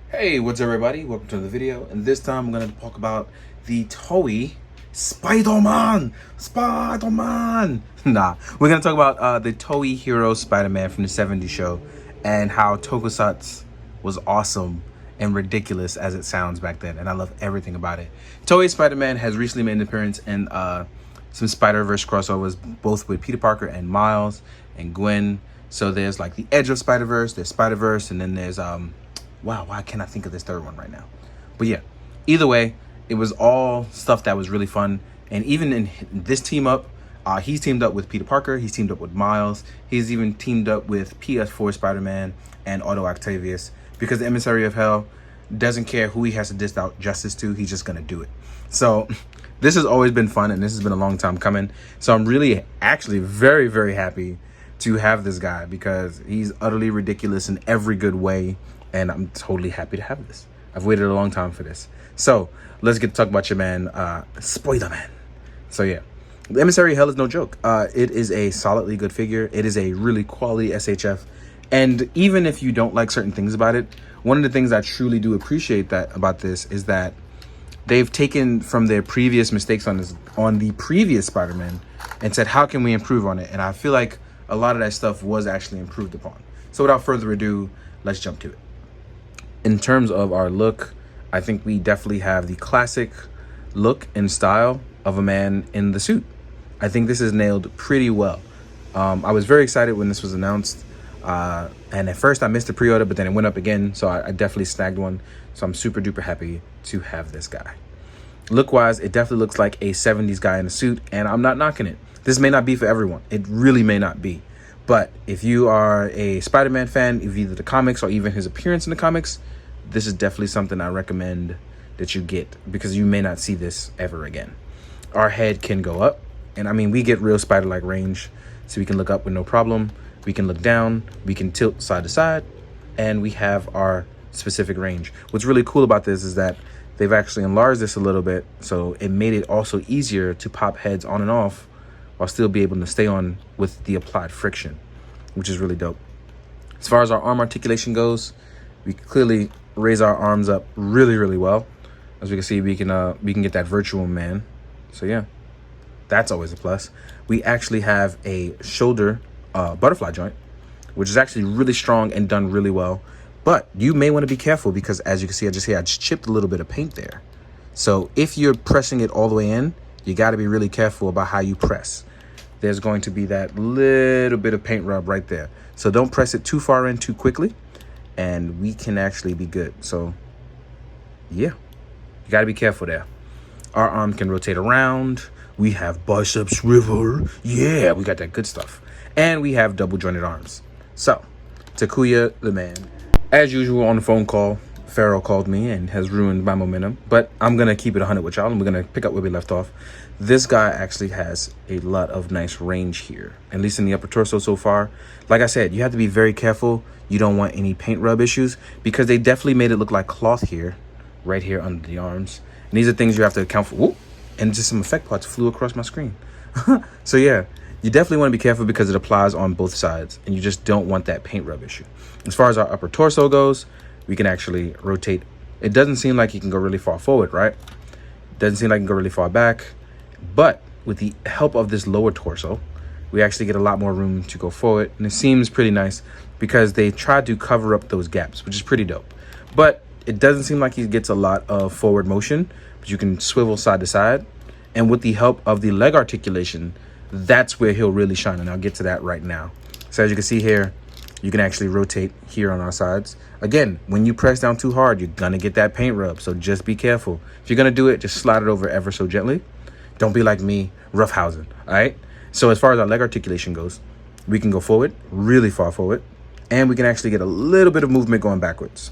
Hey, what's up everybody? Welcome to the video, and this time I'm going to talk about the Toei Spider-Man! Spider-Man! Nah, we're going to talk about the Toei hero Spider-Man from the 70s show and how Tokusatsu was awesome and ridiculous as it sounds back then, and I love everything about it. Toei Spider-Man has recently made an appearance in some Spider-Verse crossovers, both with Peter Parker and Miles and Gwen. So there's like the Edge of Spider-Verse, there's Spider-Verse, and then there's wow, why can't I think of this third one right now? But yeah, either way, it was all stuff that was really fun. And even in this team up, he's teamed up with Peter Parker, he's teamed up with Miles, he's even teamed up with PS4 Spider-Man and Otto Octavius, because the Emissary of Hell doesn't care who he has to dish out justice to, he's just gonna do it. So this has always been fun, and this has been a long time coming. So I'm really actually very, very happy to have this guy, because he's utterly ridiculous in every good way. And I'm totally happy to have this. I've waited a long time for this. So let's get to talk about your man, Spider-Man. So yeah, the Emissary of Hell is no joke. It is a solidly good figure. It is a really quality SHF. And even if you don't like certain things about it, one of the things I truly do appreciate about this is that they've taken from their previous mistakes on the previous Spider-Man and said, how can we improve on it? And I feel like a lot of that stuff was actually improved upon. So without further ado, let's jump to it. In terms of our look, I think we definitely have the classic look and style of a man in the suit. I think this is nailed pretty well. I was very excited when this was announced. And at first I missed the pre-order, but then it went up again. So I definitely snagged one. So I'm super duper happy to have this guy. Look-wise, it definitely looks like a 70s guy in a suit, and I'm not knocking it. This may not be for everyone. It really may not be. But if you are a Spider-Man fan of either the comics or even his appearance in the comics, this is definitely something I recommend that you get, because you may not see this ever again. Our head can go up, and I mean, we get real spider-like range, so we can look up with no problem. We can look down, we can tilt side to side, and we have our specific range. What's really cool about this is that they've actually enlarged this a little bit, so it made it also easier to pop heads on and off while still be able to stay on with the applied friction, which is really dope. As far as our arm articulation goes, we clearly raise our arms up really, really well. As we can see, we can get that virtual man. So yeah, that's always a plus. We actually have a shoulder butterfly joint, which is actually really strong and done really well. But you may want to be careful, because as you can see, I just chipped a little bit of paint there. So if you're pressing it all the way in, you got to be really careful about how you press. There's going to be that little bit of paint rub right there. So don't press it too far in too quickly, and we can actually be good. So yeah, you got to be careful there. Our arm can rotate around. We have bicep swivel. Yeah, we got that good stuff. And we have double jointed arms. So Takuya the man, as usual on the phone call, Pharaoh called me and has ruined my momentum, but I'm going to keep it 100 with y'all, and we're going to pick up where we left off. This guy actually has a lot of nice range here, at least in the upper torso so far. Like I said, you have to be very careful. You don't want any paint rub issues, because they definitely made it look like cloth here, right here under the arms. And these are things you have to account for. Whoop, and just some effect parts flew across my screen. So yeah, you definitely want to be careful, because it applies on both sides, and you just don't want that paint rub issue. As far as our upper torso goes, we can actually rotate. It doesn't seem like you can go really far forward, right? Doesn't seem like you can go really far back. But with the help of this lower torso, we actually get a lot more room to go forward. And it seems pretty nice, because they tried to cover up those gaps, which is pretty dope. But it doesn't seem like he gets a lot of forward motion, but you can swivel side to side. And with the help of the leg articulation, that's where he'll really shine. And I'll get to that right now. So as you can see here, you can actually rotate here on our sides. Again, when you press down too hard, you're gonna get that paint rub. So just be careful. If you're gonna do it, just slide it over ever so gently. Don't be like me, roughhousing, all right? So as far as our leg articulation goes, we can go forward, really far forward, and we can actually get a little bit of movement going backwards.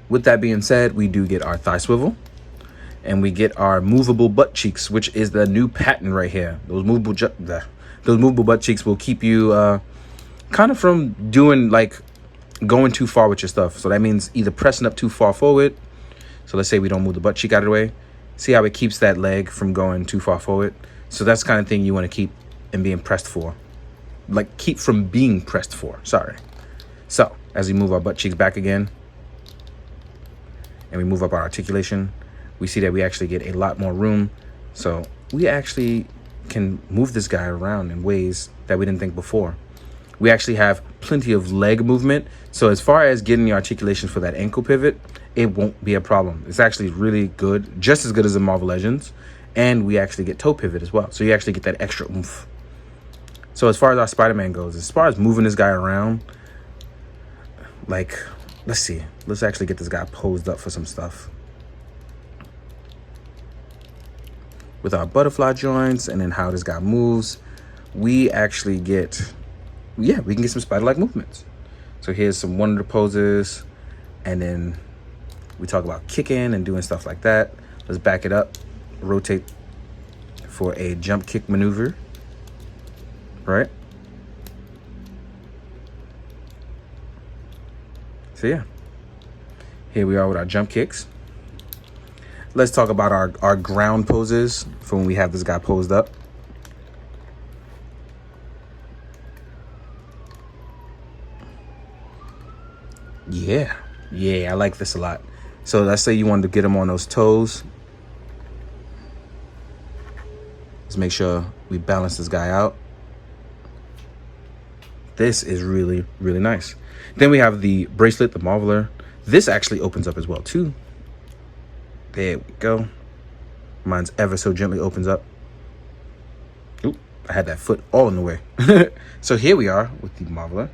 With that being said, we do get our thigh swivel, and we get our movable butt cheeks, which is the new pattern right here. Those movable butt cheeks will keep you kind of from doing, like, going too far with your stuff. So that means either pressing up too far forward. So let's say we don't move the butt cheek out of the way. See how it keeps that leg from going too far forward? So that's the kind of thing you want to keep and being pressed for. Like, keep from being pressed for, sorry. So as we move our butt cheeks back again, and we move up our articulation, we see that we actually get a lot more room. So we actually can move this guy around in ways that we didn't think before. We actually have plenty of leg movement. So as far as getting the articulation for that ankle pivot, it won't be a problem. It's actually really good, just as good as the Marvel Legends. And we actually get toe pivot as well. So you actually get that extra oomph. So as far as our Spider-Man goes, as far as moving this guy around, like, let's see. Let's actually get this guy posed up for some stuff. With our butterfly joints and then how this guy moves, we actually get, yeah, we can get some spider-like movements. So here's some wonder poses, and then we talk about kicking and doing stuff like that. Let's back it up, rotate for a jump kick maneuver, right? So yeah, here we are with our jump kicks. Let's talk about our ground poses for when we have this guy posed up. Yeah, I like this a lot. So let's say you wanted to get him on those toes. Let's make sure we balance this guy out. This is really, really nice. Then we have the bracelet, the Marveler. This actually opens up as well too. There we go. Mine's ever so gently opens up. Oop, I had that foot all in the way. So here we are with the Marveler.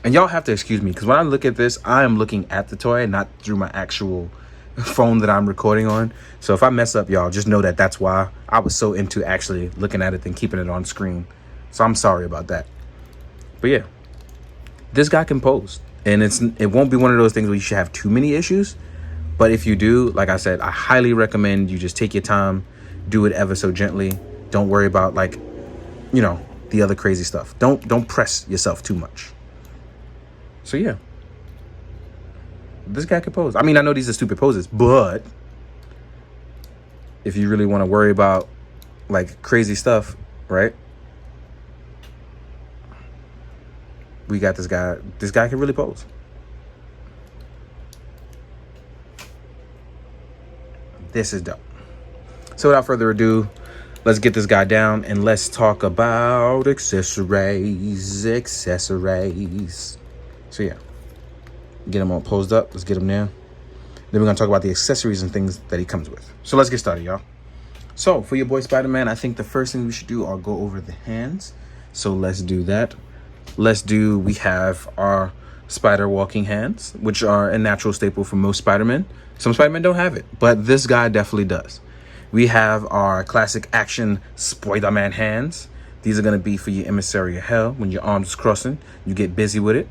And y'all have to excuse me, because when I look at this, I am looking at the toy, not through my actual phone that I'm recording on. So if I mess up, y'all, just know that that's why I was so into actually looking at it than keeping it on screen. So I'm sorry about that. But yeah, this guy can pose. And it won't be one of those things where you should have too many issues. But if you do, like I said, I highly recommend you just take your time, do it ever so gently. Don't worry about, like, you know, the other crazy stuff. Don't press yourself too much. So yeah, this guy can pose. I mean, I know these are stupid poses, but if you really want to worry about like crazy stuff, right? We got this guy. This guy can really pose. This is dope. So without further ado, let's get this guy down and let's talk about accessories. So yeah, get him all posed up. Let's get him there. Then we're gonna talk about the accessories and things that he comes with. So let's get started, y'all. So for your boy Spider-Man, I think the first thing we should do are go over the hands. So let's do that. We have our spider walking hands, which are a natural staple for most Spider-Men. Some Spider-Men don't have it, but this guy definitely does. We have our classic action Spider-Man hands. These are gonna be for your emissary of hell. When your arms is crossing, you get busy with it,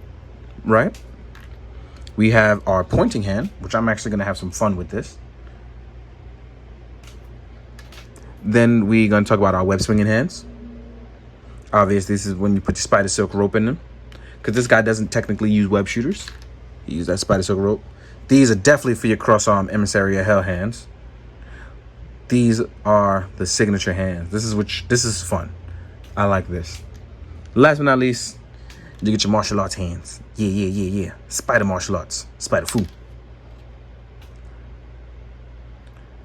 right? We have our pointing hand, which I'm actually gonna have some fun with this. Then we're gonna talk about our web swinging hands. Obviously, this is when you put your spider silk rope in them, because this guy doesn't technically use web shooters. He uses that spider silk rope. These are definitely for your cross arm emissary of hell hands. These are the signature hands. This is fun. I like this. Last but not least, you get your martial arts hands. Yeah. Spider martial arts. Spider foo.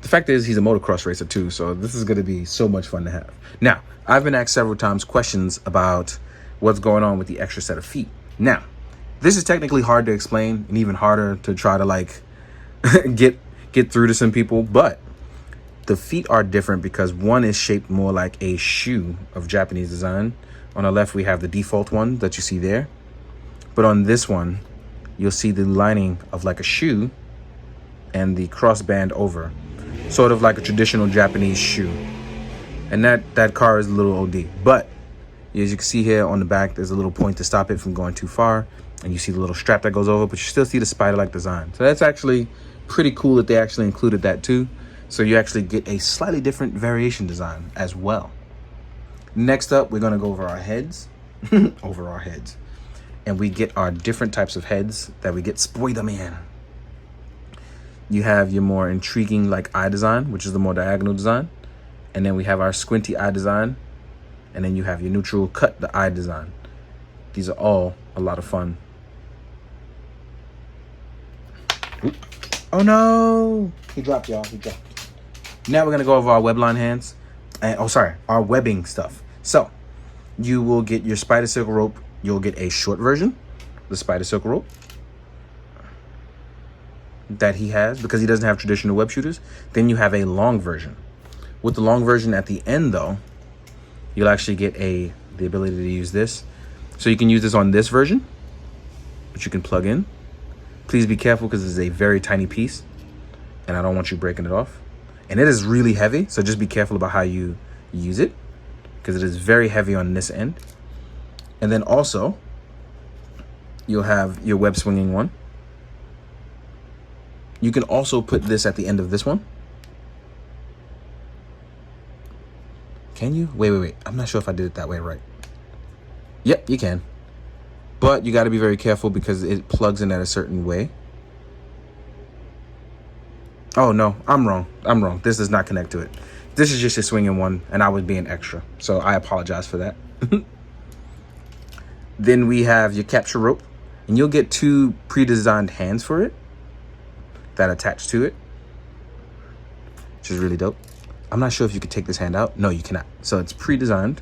The fact is, he's a motocross racer too, so this is going to be so much fun to have. Now, I've been asked several times questions about what's going on with the extra set of feet. Now, this is technically hard to explain and even harder to try to like get through to some people, but the feet are different because one is shaped more like a shoe of Japanese design. On the left, we have the default one that you see there. But on this one, you'll see the lining of like a shoe and the crossband over. Sort of like a traditional Japanese shoe. And that car is a little OD. But as you can see here on the back, there's a little point to stop it from going too far. And you see the little strap that goes over, but you still see the spider-like design. So that's actually pretty cool that they actually included that too. So you actually get a slightly different variation design as well. Next up, we're gonna go over our heads. And we get our different types of heads that we get Spider-Man. You have your more intriguing like eye design, which is the more diagonal design. And then we have our squinty eye design. And then you have your neutral cut the eye design. These are all a lot of fun. Oop. Oh no! He dropped, y'all. He dropped. Now we're gonna go over our webline hands. And, our webbing stuff. So, you will get your spider circle rope. You'll get a short version, the spider circle rope that he has because he doesn't have traditional web shooters. Then you have a long version. With the long version at the end, though, you'll actually get the ability to use this. So you can use this on this version, which you can plug in. Please be careful because it's a very tiny piece, and I don't want you breaking it off. And it is really heavy, so just be careful about how you use it because it is very heavy on this end. And then also, you'll have your web swinging one. You can also put this at the end of this one. Can you? Wait. I'm not sure if I did it that way right. Yep, you can. But you got to be very careful because it plugs in at a certain way. Oh, no, I'm wrong. This does not connect to it. This is just a swinging one, and I was being extra. So I apologize for that. Then we have your capture rope, and you'll get 2 pre-designed hands for it that attach to it, which is really dope. I'm not sure if you could take this hand out. No, you cannot. So it's pre-designed.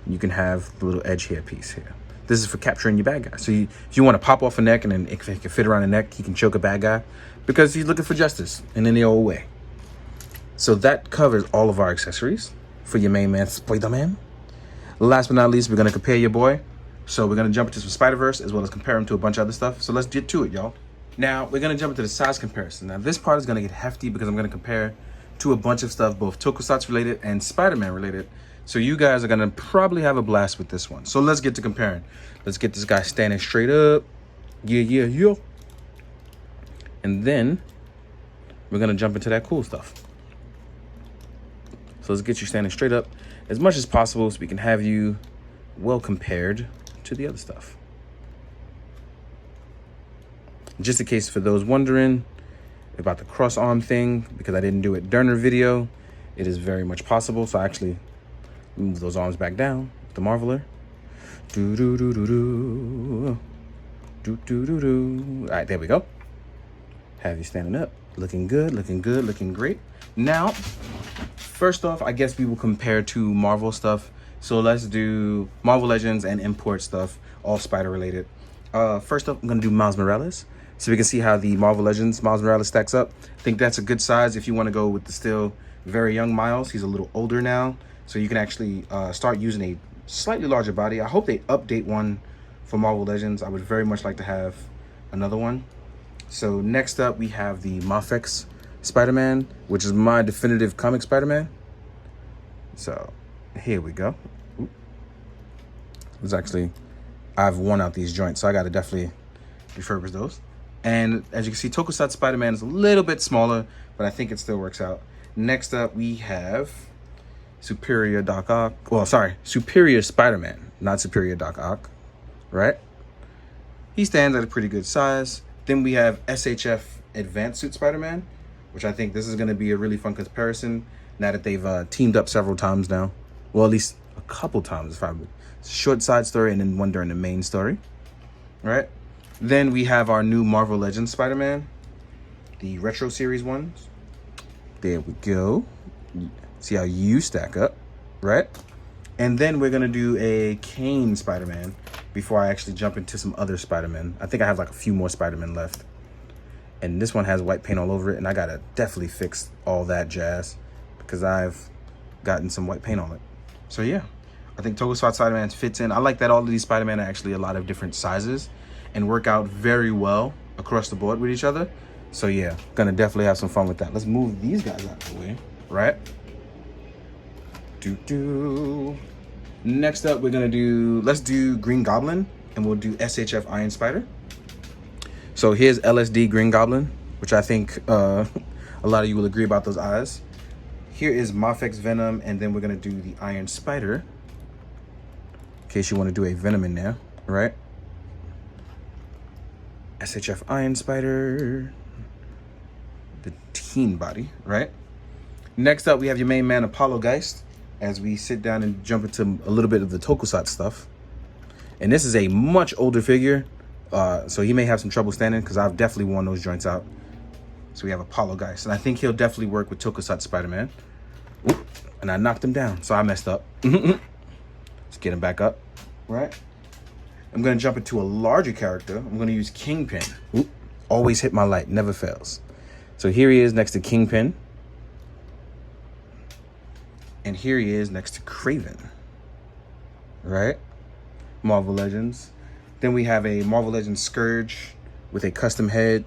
You can have the little edge here piece here. This is for capturing your bad guy. So if you want to pop off a neck and then if it can fit around the neck, he can choke a bad guy because he's looking for justice in any old way. So that covers all of our accessories for your main man, Spider-Man. Last but not least, we're going to compare your boy. So we're going to jump into some Spider-Verse as well as compare him to a bunch of other stuff. So let's get to it, y'all. Now, we're going to jump into the size comparison. Now, this part is going to get hefty because I'm going to compare to a bunch of stuff, both Tokusatsu related and Spider-Man related. So you guys are going to probably have a blast with this one. So let's get to comparing. Let's get this guy standing straight up. Yeah. And then we're going to jump into that cool stuff. So let's get you standing straight up as much as possible so we can have you well compared to the other stuff. Just in case for those wondering about the cross arm thing, because I didn't do it during the video, it is very much possible. So I actually move those arms back down with the Marveler. All right, there we go. Have you standing up. Looking good, looking great. Now, first off, I guess we will compare to Marvel stuff. So let's do Marvel Legends and import stuff, all Spider related. First up, I'm gonna do Miles Morales. So we can see how the Marvel Legends Miles Morales stacks up. I think that's a good size if you want to go with the still very young Miles. He's a little older now, so you can actually start using a slightly larger body. I hope they update one for Marvel Legends. I would very much like to have another one. So next up, we have the Mafix Spider-Man, which is my definitive comic Spider-Man. So here we go. It's actually, I've worn out these joints, so I got to definitely refurbish those. And as you can see, Tokusatsu Spider-Man is a little bit smaller, but I think it still works out. Next up, we have Superior Doc Ock. Well, sorry, Superior Spider-Man, not Superior Doc Ock, right? He stands at a pretty good size. Then we have SHF Advanced Suit Spider-Man, which I think this is going to be a really fun comparison now that they've teamed up several times now. Well, at least a couple times, if I'm short side story and then one during the main story, right? Then we have our new Marvel Legends Spider-Man, the retro series ones. There we go. See how you stack up, right? And then we're gonna do a Kane Spider-Man before I actually jump into some other Spider-Man. I think I have like a few more Spider-Man left. And this one has white paint all over it, and I gotta definitely fix all that jazz because I've gotten some white paint on it. So yeah, I think Tokusatsu Spider-Man fits in. I like that all of these Spider-Man are actually a lot of different sizes and work out very well across the board with each other. So yeah, gonna definitely have some fun with that. Let's move these guys out of the way, right? Next up, we're gonna let's do Green Goblin, and we'll do SHF Iron Spider. So here's LSD Green Goblin, which I think a lot of you will agree about those eyes. Here is Mafix Venom, and then we're gonna do the Iron Spider, in case you wanna do a Venom in there, right? SHF Iron Spider, the teen body, right? Next up, we have your main man, Apollo Geist, as we sit down and jump into a little bit of the Tokusatsu stuff. And this is a much older figure, so he may have some trouble standing because I've definitely worn those joints out. So we have Apollo Geist, and I think he'll definitely work with Tokusatsu Spider-Man. Oop, and I knocked him down, so I messed up. Let's get him back up, right? I'm gonna jump into a larger character. I'm gonna use Kingpin. Oop, always hit my light, never fails. So here he is next to Kingpin. And here he is next to Kraven, right? Marvel Legends. Then we have a Marvel Legends Scourge with a custom head.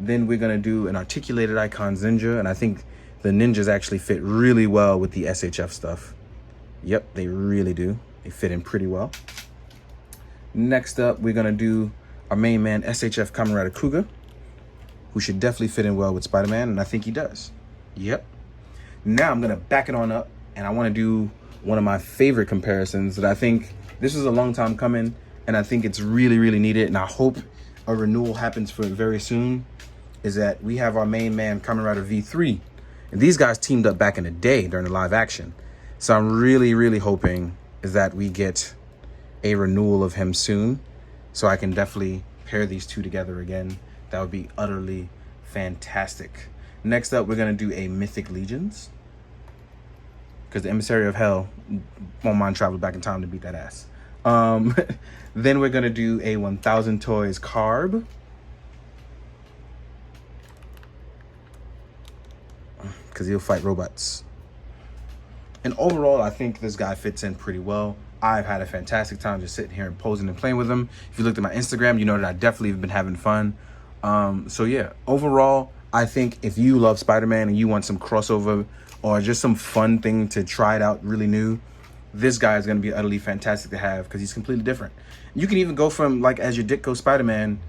Then we're gonna do an articulated icons ninja, and I think the ninjas actually fit really well with the SHF stuff. Yep, they really do. They fit in pretty well. Next up, we're gonna do our main man, SHF Kamen Rider Kuga, who should definitely fit in well with Spider-Man, and I think he does. Yep. Now I'm gonna back it on up, and I wanna do one of my favorite comparisons that I think this is a long time coming, and I think it's really, really needed, and I hope a renewal happens for it very soon, is that we have our main man, Kamen Rider V3. And these guys teamed up back in the day during the live action. So I'm really, really hoping is that we get a renewal of him soon, so I can definitely pair these two together again. That would be utterly fantastic. Next up, we're gonna do a Mythic Legions, because the Emissary of Hell won't mind traveling back in time to beat that ass. Then we're gonna do a 1000 Toys Carb. Because he'll fight robots. And overall, I think this guy fits in pretty well. I've had a fantastic time just sitting here and posing and playing with him. If you looked at my Instagram, you know that I definitely have been having fun. So yeah, overall, I think if you love Spider-Man and you want some crossover or just some fun thing to try it out really new, this guy is going to be utterly fantastic to have because he's completely different. You can even go from like as your Ditko Spider-Man,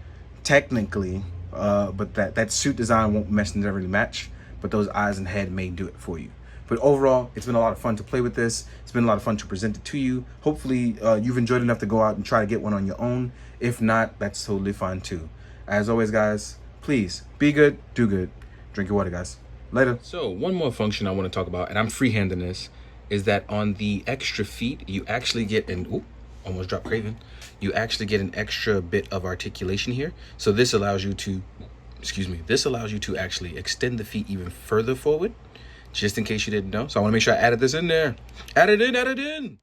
technically, but that suit design won't necessarily match, but those eyes and head may do it for you. But overall, it's been a lot of fun to play with this. It's been a lot of fun to present it to you. Hopefully, you've enjoyed enough to go out and try to get one on your own. If not, that's totally fine too. As always, guys, please be good, do good. Drink your water, guys. Later. So one more function I want to talk about, and I'm freehanding this, is that on the extra feet, you actually get an, ooh, almost dropped Kraven. You actually get an extra bit of articulation here. So this allows you to, this allows you to actually extend the feet even further forward, just in case you didn't know. So I want to make sure I added this in there. Add it in.